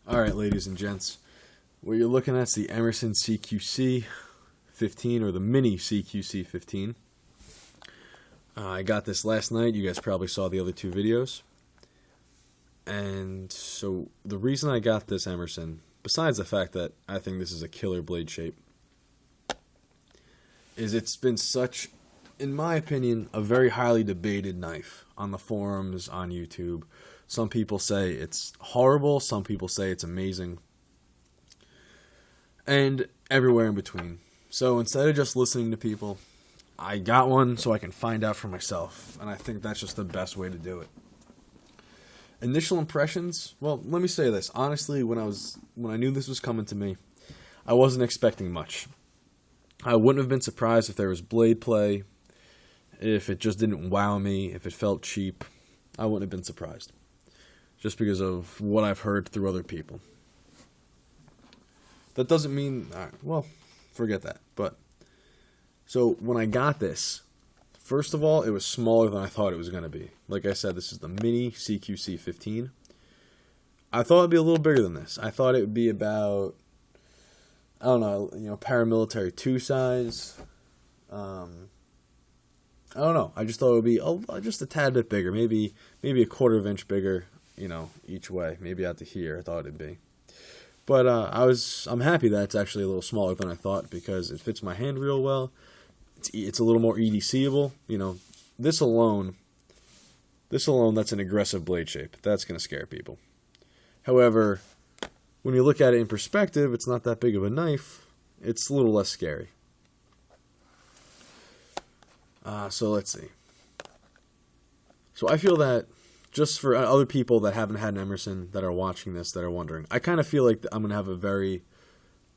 Alright, ladies and gents, what you're looking at is the Emerson CQC-15, or the mini CQC-15. I got this last night. You guys probably saw the other two videos. And so the reason I got this Emerson, besides the fact that I think this is a killer blade shape, is it's been such, in my opinion, a very highly debated knife on the forums, on YouTube. Some people say it's horrible, some people say it's amazing, and everywhere in between. So instead of just listening to people, I got one so I can find out for myself, and I think that's just the best way to do it. Initial impressions, well, let me say this. Honestly, when I knew this was coming to me, I wasn't expecting much. I wouldn't have been surprised if there was blade play, if it just didn't wow me, if it felt cheap. I wouldn't have been surprised, just because of what I've heard through other people. That doesn't mean, well, forget that. But, so when I got this, first of all, it was smaller than I thought it was going to be. Like I said, this is the mini CQC-15. I thought it would be a little bigger than this. I thought it would be about, I don't know, paramilitary 2 size. I don't know. I just thought it would be just a tad bit bigger. Maybe a 1/4 inch bigger, each way. Maybe out to here, I thought it'd be. But I'm happy that it's actually a little smaller than I thought, because it fits my hand real well. It's a little more EDCable. This alone, that's an aggressive blade shape. That's going to scare people. However, when you look at it in perspective, it's not that big of a knife. It's a little less scary. So let's see. So I feel that, just for other people that haven't had an Emerson that are watching this, that are wondering, I kind of feel like I'm going to have a very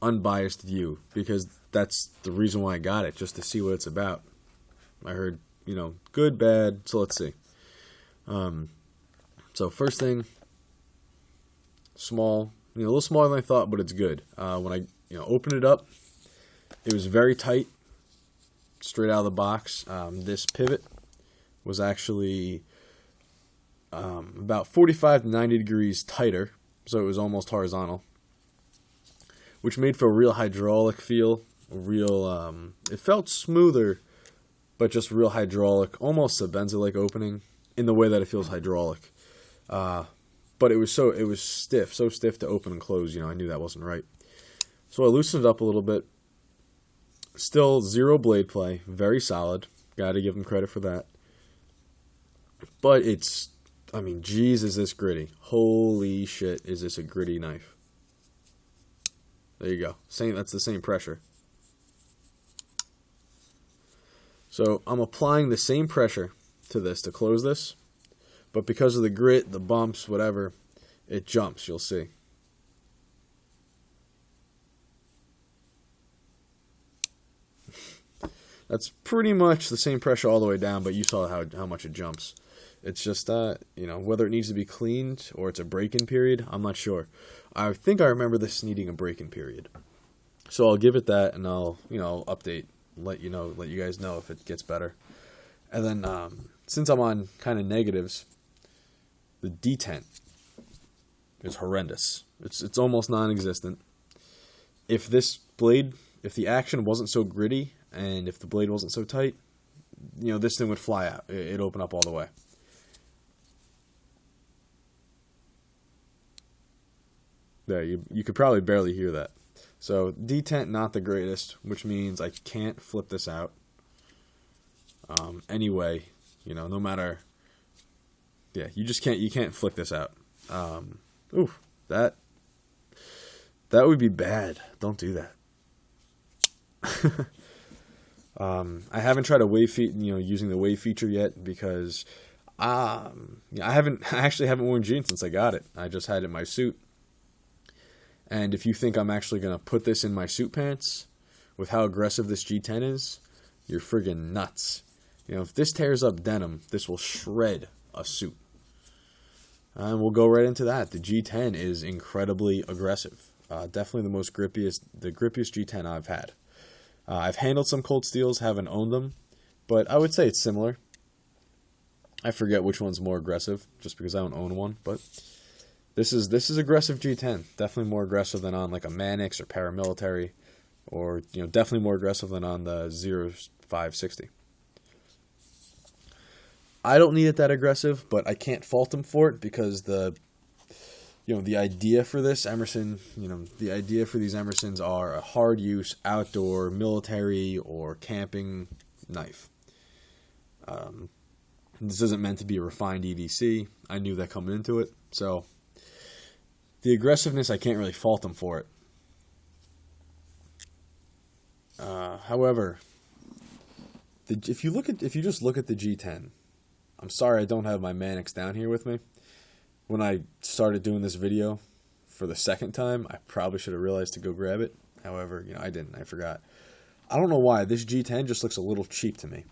unbiased view, because that's the reason why I got it, just to see what it's about. I heard, good, bad, so let's see. So first thing, small, a little smaller than I thought, but it's good. When I opened it up, it was very tight, straight out of the box. This pivot was actually about 45 to 90 degrees tighter, so it was almost horizontal, which made for a real hydraulic feel. It felt smoother, but just real hydraulic, almost a Benzo-like opening in the way that it feels hydraulic. But it was stiff, so stiff to open and close. I knew that wasn't right. So I loosened it up a little bit. Still zero blade play, very solid. Got to give them credit for that. But geez, is this gritty. Holy shit, is this a gritty knife. There you go. That's the same pressure. So I'm applying the same pressure to this to close this, but because of the grit, the bumps, whatever, it jumps, you'll see. That's pretty much the same pressure all the way down, but you saw how much it jumps. It's just, whether it needs to be cleaned or it's a break-in period, I'm not sure. I think I remember this needing a break-in period. So I'll give it that, and I'll, update, let you guys know if it gets better. And then, since I'm on kind of negatives, the detent is horrendous. It's almost non-existent. If the action wasn't so gritty, and if the blade wasn't so tight, this thing would fly out. It'd open up all the way. There, you could probably barely hear that. So, detent, not the greatest, which means I can't flip this out. Anyway, no matter, you can't flick this out. That would be bad. Don't do that. I haven't tried using the wave feature yet, because I actually haven't worn jeans since I got it. I just had it in my suit. And if you think I'm actually going to put this in my suit pants with how aggressive this G10 is, you're friggin' nuts. If this tears up denim, this will shred a suit. And we'll go right into that. The G10 is incredibly aggressive. Definitely the grippiest G10 I've had. I've handled some cold steels, haven't owned them, but I would say it's similar. I forget which one's more aggressive, just because I don't own one, but This is aggressive G10. Definitely more aggressive than on like a Manix or paramilitary, or definitely more aggressive than on the 0560. I don't need it that aggressive, but I can't fault them for it because the idea for this Emerson, the idea for these Emersons are a hard use outdoor military or camping knife. This isn't meant to be a refined EDC. I knew that coming into it, so the aggressiveness, I can't really fault them for it. However, if you just look at the G10, I'm sorry I don't have my Manix down here with me. When I started doing this video for the second time, I probably should have realized to go grab it. However, I didn't. I forgot. I don't know why. This G10 just looks a little cheap to me.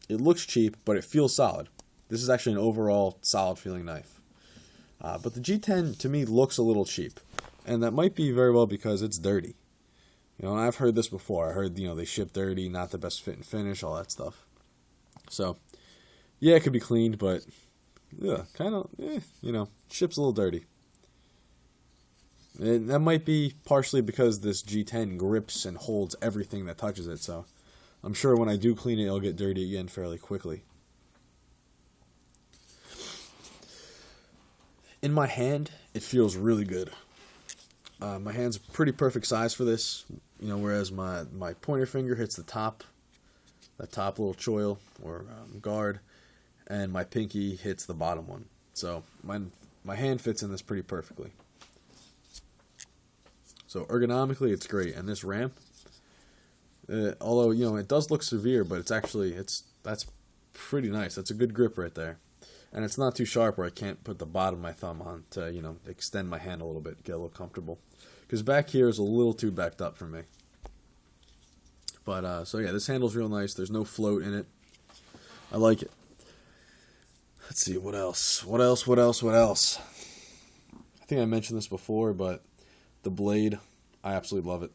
It looks cheap, but it feels solid. This is actually an overall solid feeling knife. But the G10 to me looks a little cheap. And that might be very well because it's dirty. And I've heard this before. I heard, they ship dirty, not the best fit and finish, all that stuff. So, yeah, it could be cleaned, but yeah, kind of, ship's a little dirty. And that might be partially because this G10 grips and holds everything that touches it, so I'm sure when I do clean it, it'll get dirty again fairly quickly. In my hand, it feels really good. My hand's a pretty perfect size for this, whereas my pointer finger hits that top little choil or guard, and my pinky hits the bottom one. So my hand fits in this pretty perfectly. So ergonomically, it's great, and this ramp, although it does look severe, but that's pretty nice. That's a good grip right there, and it's not too sharp where I can't put the bottom of my thumb on to extend my hand a little bit, get a little comfortable. Because back here is a little too backed up for me. But so yeah, this handle's real nice. There's no float in it. I like it. Let's see, what else? What else? I think I mentioned this before, but the blade, I absolutely love it.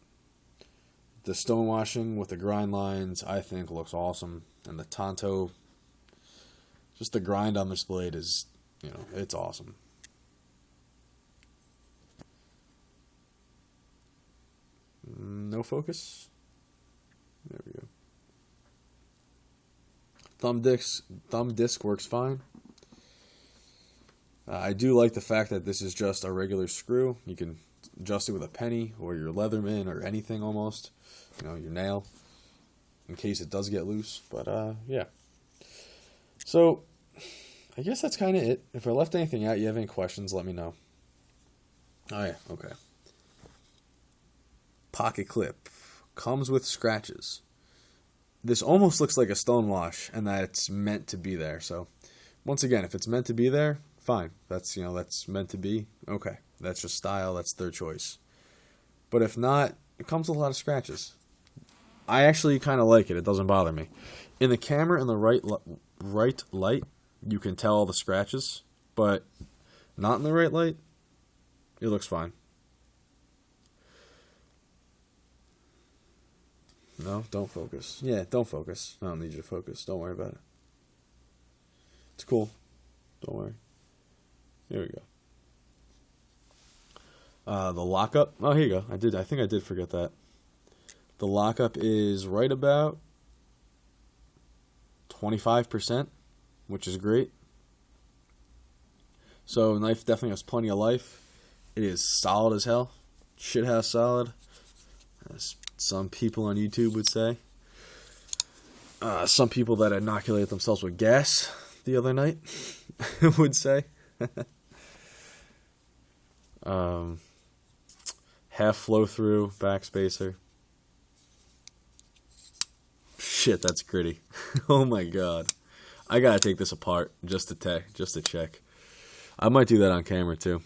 The stonewashing with the grind lines, I think, looks awesome. And the Tonto, just the grind on this blade is, it's awesome. No focus. There we go. Thumb disc works fine. I do like the fact that this is just a regular screw. You can adjust it with a penny or your Leatherman or anything almost. Your nail, in case it does get loose. But yeah. So I guess that's kind of it. If I left anything out, you have any questions, let me know. Oh yeah, okay. Pocket clip. Comes with scratches. This almost looks like a stonewash, and that it's meant to be there. So, once again, if it's meant to be there, fine. That's meant to be. Okay, that's just style. That's their choice. But if not, it comes with a lot of scratches. I actually kind of like it. It doesn't bother me. In the camera, in the right light, you can tell all the scratches, but not in the right light. It looks fine. No, don't focus. Yeah, don't focus. I don't need you to focus. Don't worry about it. It's cool. Don't worry. Here we go. The lockup. Oh, here you go. I think I did forget that. The lockup is right about 25%, which is great. So, knife definitely has plenty of life. It is solid as hell. Shithouse solid. As some people on YouTube would say. Some people that inoculated themselves with gas the other night would say. Half flow through backspacer. Shit, that's gritty. Oh my god. I gotta take this apart just to check. I might do that on camera too.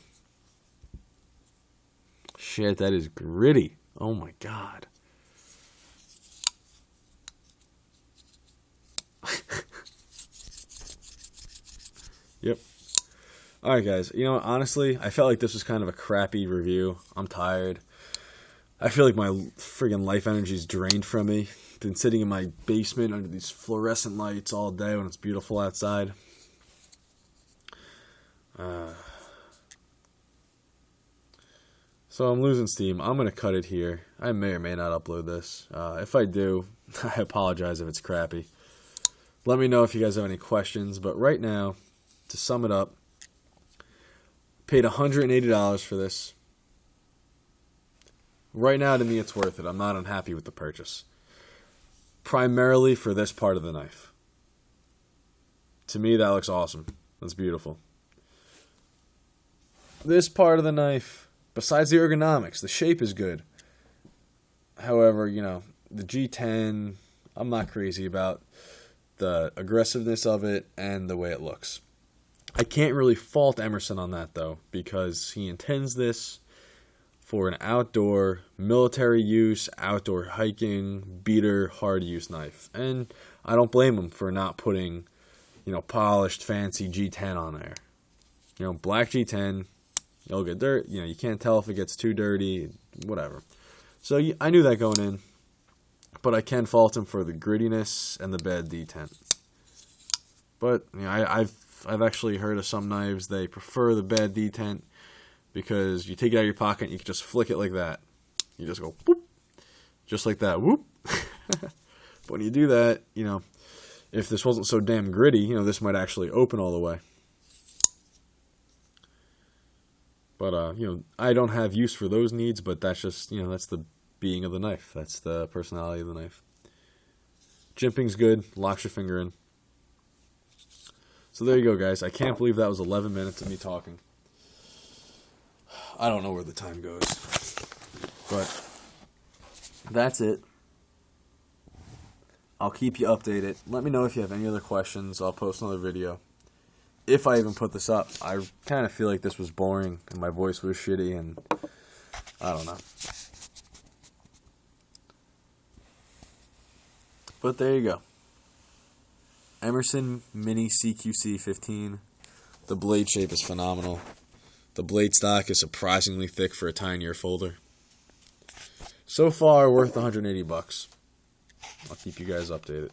Shit, that is gritty. Oh my god. Yep. Alright guys, honestly, I felt like this was kind of a crappy review. I'm tired. I feel like my friggin' life energy is drained from me. Been sitting in my basement under these fluorescent lights all day when it's beautiful outside. So I'm losing steam. I'm going to cut it here. I may or may not upload this. If I do, I apologize if it's crappy. Let me know if you guys have any questions. But right now, to sum it up, paid $180 for this. Right now, to me, it's worth it. I'm not unhappy with the purchase. Primarily for this part of the knife. To me, that looks awesome. That's beautiful. This part of the knife, besides the ergonomics, the shape is good. However, you know, the G10, I'm not crazy about the aggressiveness of it and the way it looks. I can't really fault Emerson on that, though, because he intends this for an outdoor, military use, outdoor hiking, beater, hard use knife. And I don't blame him for not putting, you know, polished, fancy G10 on there. You know, black G10, you'll get dirt. You know, you can't tell if it gets too dirty, whatever. So I knew that going in, but I can fault him for the grittiness and the bad detent. But you know, I've actually heard of some knives, they prefer the bad detent because you take it out of your pocket and you can just flick it like that. You just go whoop, just like that, whoop. But when you do that, you know, if this wasn't so damn gritty, you know, this might actually open all the way. But, you know, I don't have use for those needs, but that's just, you know, that's the being of the knife. That's the personality of the knife. Jimping's good. Locks your finger in. So there you go, guys. I can't believe that was 11 minutes of me talking. I don't know where the time goes. But that's it. I'll keep you updated. Let me know if you have any other questions. I'll post another video. If I even put this up, I kind of feel like this was boring and my voice was shitty and I don't know. But there you go. Emerson Mini CQC-15. The blade shape is phenomenal. The blade stock is surprisingly thick for a tinier folder. So far, worth $180. I'll keep you guys updated.